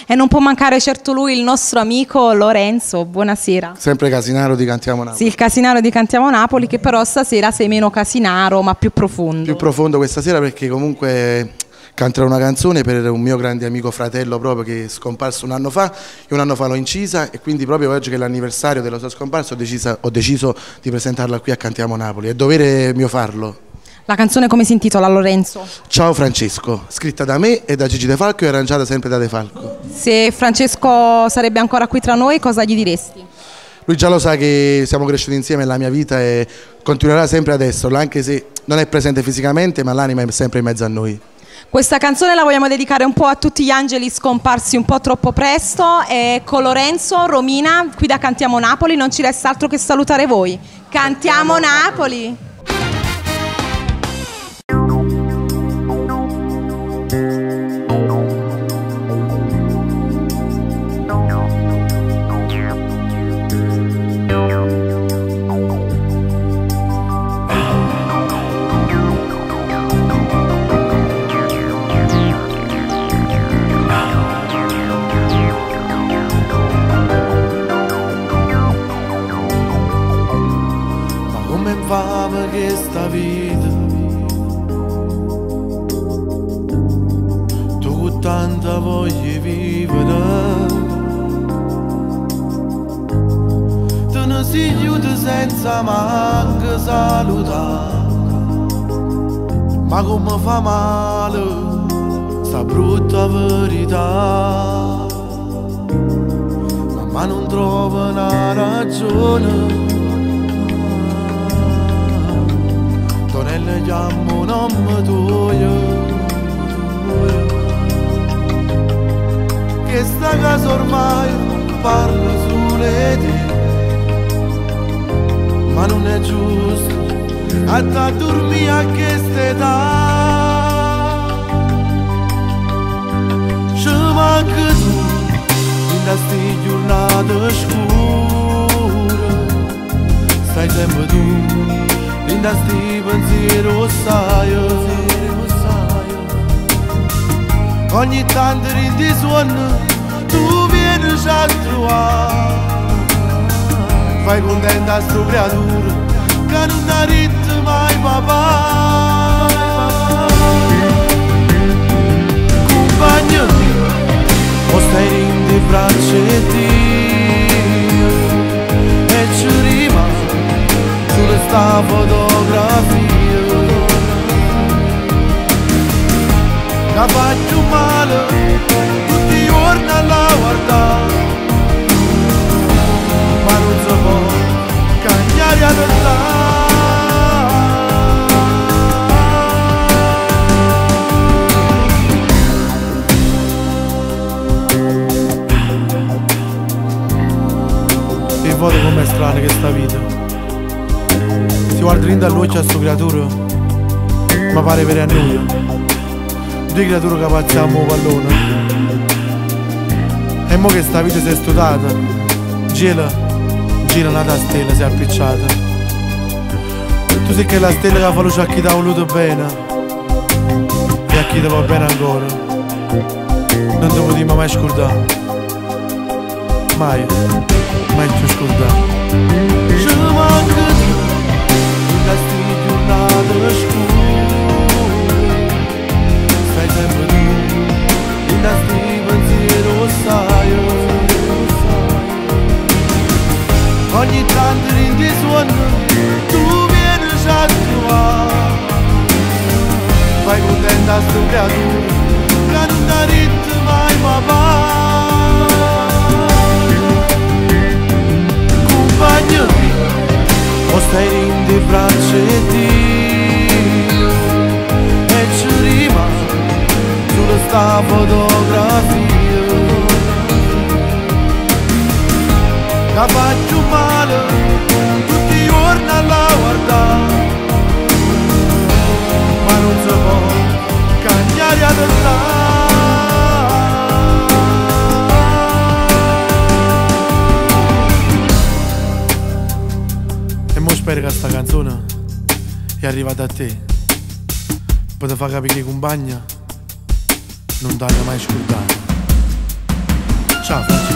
E non può mancare certo lui, il nostro amico Lorenzo. Buonasera. Sempre Casinaro di Cantiamo Napoli. Sì, il Casinaro di Cantiamo Napoli, che però stasera sei meno Casinaro, ma più profondo. Più profondo questa sera perché comunque canterò una canzone per un mio grande amico fratello proprio che è scomparso un anno fa. Io un anno fa l'ho incisa e quindi proprio oggi che è l'anniversario della sua scomparsa ho deciso di presentarla qui a Cantiamo Napoli. È dovere mio farlo. La canzone come si intitola, Lorenzo? Ciao Francesco, scritta da me e da Gigi De Falco e arrangiata sempre da De Falco. Se Francesco sarebbe ancora qui tra noi, cosa gli diresti? Lui già lo sa che siamo cresciuti insieme nella mia vita e continuerà sempre ad esserlo, anche se non è presente fisicamente, ma l'anima è sempre in mezzo a noi. Questa canzone la vogliamo dedicare un po' a tutti gli angeli scomparsi un po' troppo presto e con Lorenzo, Romina, qui da Cantiamo Napoli, non ci resta altro che salutare voi. Cantiamo Napoli! Fama che sta vita tu con tanta voglia vivere te ne si chiude senza manca salutare ma come fa male sta brutta verità ma non trova una ragione. Tonelle chiamo un nome tuo che sta casa ormai parla solo di te ma non è giusto a te dormire a quest'età ci manca tu in queste giornate scure stai sempre tu in questi pensieri sai ogni tanto ridi suono tu vieni a trovare fai contenta sto creatura che non ha detto mai papà compagno o stai in di braccia e ci rimane sulle sta fotografia che faccio male tutti i giorni alla guardare ma non si può cambiare a e vedo com'è strana questa vita. Si guarda in dall'occhio a sto creatura ma pare per a noi due creature che pazziamo un pallone e mo che sta vita si è studata gira nata stella si è appicciata tu sei che la stella che fa luce a chi ti ha voluto bene e a chi ti va bene ancora non te potremo mai scordare mai più scordare ci manca queste giornate scure stai sempre tu in questi pensieri sai ogni tanto ridi suono tu vieni a trovare fai contenta sto creatura che non ha detto mai papà compagno o stai in di braccia e ci rimane sulla sta fotografia che faccio male tutti i giorni alla guardare ma non si può cambiare a e mo spero che sta canzone è arrivata a te per te far capire che compagna non t'hanno mai scordato. Ciao Francesco.